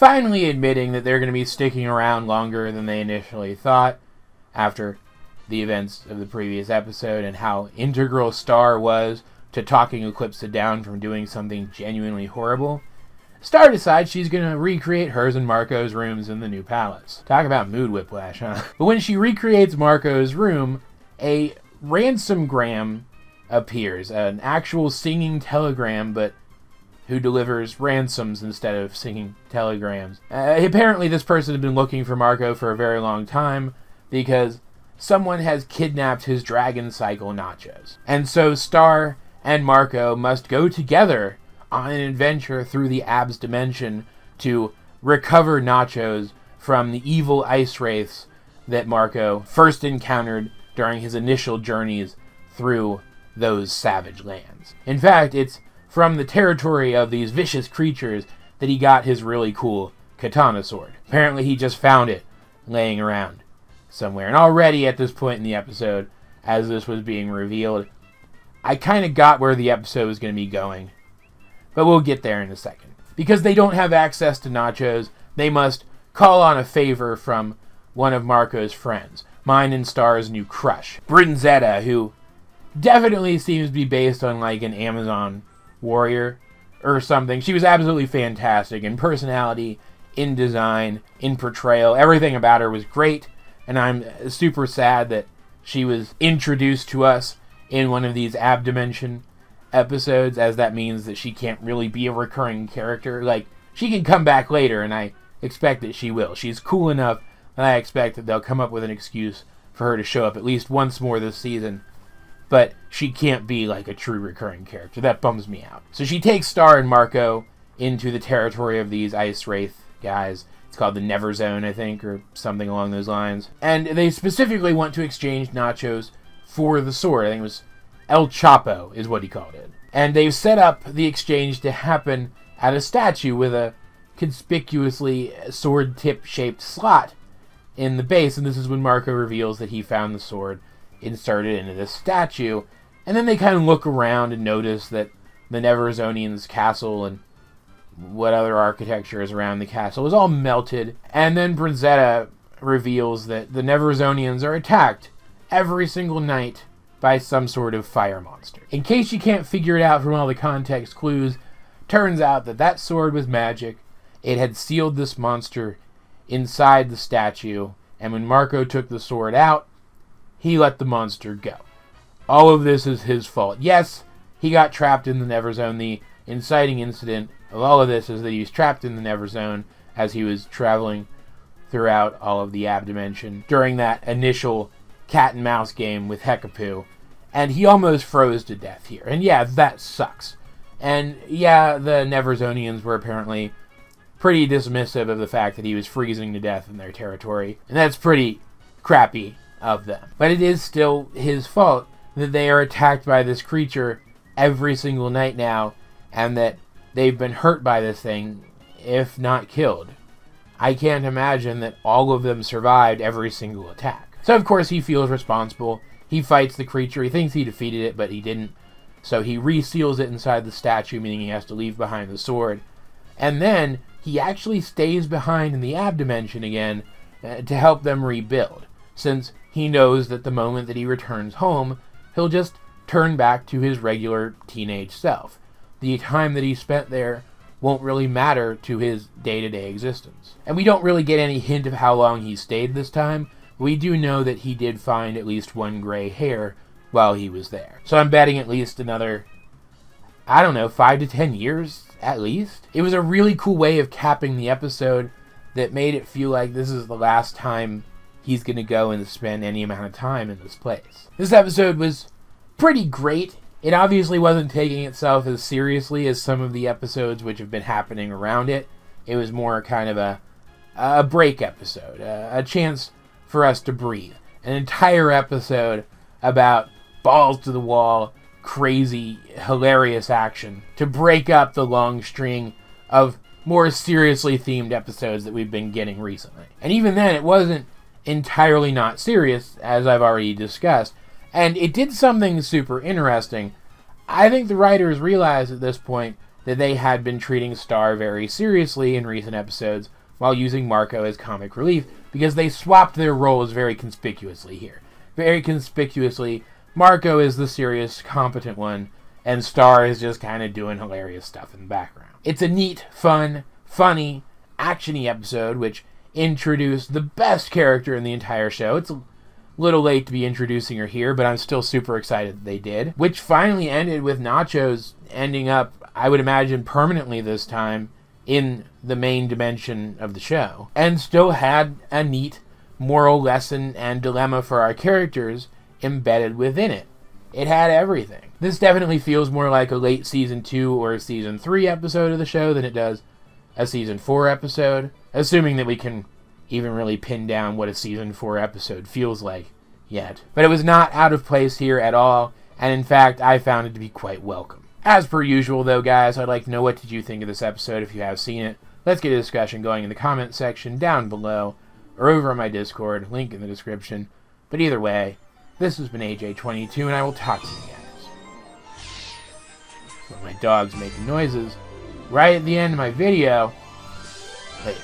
finally admitting that they're going to be sticking around longer than they initially thought after the events of the previous episode and how integral Star was to talking Eclipsa down from doing something genuinely horrible. Star decides she's going to recreate hers and Marco's rooms in the new palace. Talk about mood whiplash, huh? But when she recreates Marco's room, a Ransomgram appears, an actual singing telegram, but who delivers ransoms instead of singing telegrams. Apparently this person had been looking for Marco for a very long time because someone has kidnapped his dragon cycle nachos. And so Star and Marco must go together on an adventure through the Abs dimension to recover nachos from the evil ice wraiths that Marco first encountered during his initial journeys through those savage lands. In fact, it's from the territory of these vicious creatures that he got his really cool katana sword. Apparently he just found it laying around somewhere. And already at this point in the episode, as this was being revealed, I kind of got where the episode was going to be going. But we'll get there in a second. Because they don't have access to nachos, they must call on a favor from one of Marco's friends, mine and Star's new crush, Brinzetta, who definitely seems to be based on like an Amazon warrior or something. She was absolutely fantastic in personality, in design, in portrayal. Everything about her was great, and I'm super sad that she was introduced to us in one of these Ab Dimension episodes, as that means that she can't really be a recurring character. Like, she can come back later, and I expect that she will. She's cool enough that I expect that they'll come up with an excuse for her to show up at least once more this season. But she can't be like a true recurring character. That bums me out. So she takes Star and Marco into the territory of these Ice Wraith guys. It's called the Never Zone, I think, or something along those lines. And they specifically want to exchange nachos for the sword. I think it was El Chapo is what he called it. And they've set up the exchange to happen at a statue with a conspicuously sword tip shaped slot in the base. And this is when Marco reveals that he found the sword inserted into this statue. And then they kind of look around and notice that the Neverzonians' castle and what other architecture is around the castle is all melted. And then Brinzetta reveals that the Neverzonians are attacked every single night by some sort of fire monster. In case you can't figure it out from all the context clues, turns out that that sword was magic. It had sealed this monster inside the statue, and when Marco took the sword out, he let the monster go. All of this is his fault. Yes, he got trapped in the Never Zone. The inciting incident of all of this is that he was trapped in the Never Zone as he was traveling throughout all of the Ab Dimension during that initial cat and mouse game with Hekapoo. And he almost froze to death here. And yeah, that sucks. And yeah, the Neverzonians were apparently pretty dismissive of the fact that he was freezing to death in their territory. And that's pretty crappy of them. But it is still his fault that they are attacked by this creature every single night now, and that they've been hurt by this thing, if not killed. I can't imagine that all of them survived every single attack. So of course he feels responsible. He fights the creature. He thinks he defeated it, but he didn't. So he reseals it inside the statue, meaning he has to leave behind the sword. And then he actually stays behind in the Ab Dimension again to help them rebuild, since he knows that the moment that he returns home, he'll just turn back to his regular teenage self. The time that he spent there won't really matter to his day-to-day existence. And we don't really get any hint of how long he stayed this time. We do know that he did find at least one gray hair while he was there. So I'm betting at least another, 5 to 10 years at least. It was a really cool way of capping the episode that made it feel like this is the last time he's going to go and spend any amount of time in this place. This episode was pretty great. It obviously wasn't taking itself as seriously as some of the episodes which have been happening around it. It was more kind of a break episode, a chance for us to breathe. An entire episode about balls to the wall, crazy, hilarious action to break up the long string of more seriously themed episodes that we've been getting recently. And even then, it wasn't entirely not serious, as I've already discussed, and it did something super interesting. I think the writers realized at this point that they had been treating Star very seriously in recent episodes while using Marco as comic relief, because they swapped their roles very conspicuously here. Very conspicuously, Marco is the serious, competent one, and Star is just kind of doing hilarious stuff in the background. It's a neat, fun, funny, action-y episode, which introduced the best character in the entire show. It's a little late to be introducing her here, but I'm still super excited that they did. Which finally ended with Nachos ending up, I would imagine permanently this time, in the main dimension of the show. And still had a neat moral lesson and dilemma for our characters embedded within it. It had everything. This definitely feels more like a late Season 2 or a Season 3 episode of the show than it does a Season 4 episode, assuming that we can even really pin down what a Season 4 episode feels like yet. But it was not out of place here at all, and in fact, I found it to be quite welcome. As per usual, though, guys, I'd like to know, what did you think of this episode if you have seen it? Let's get a discussion going in the comment section down below, or over on my Discord, link in the description. But either way, this has been AJ22, and I will talk to you guys when my dog's making noises right at the end of my video. Later.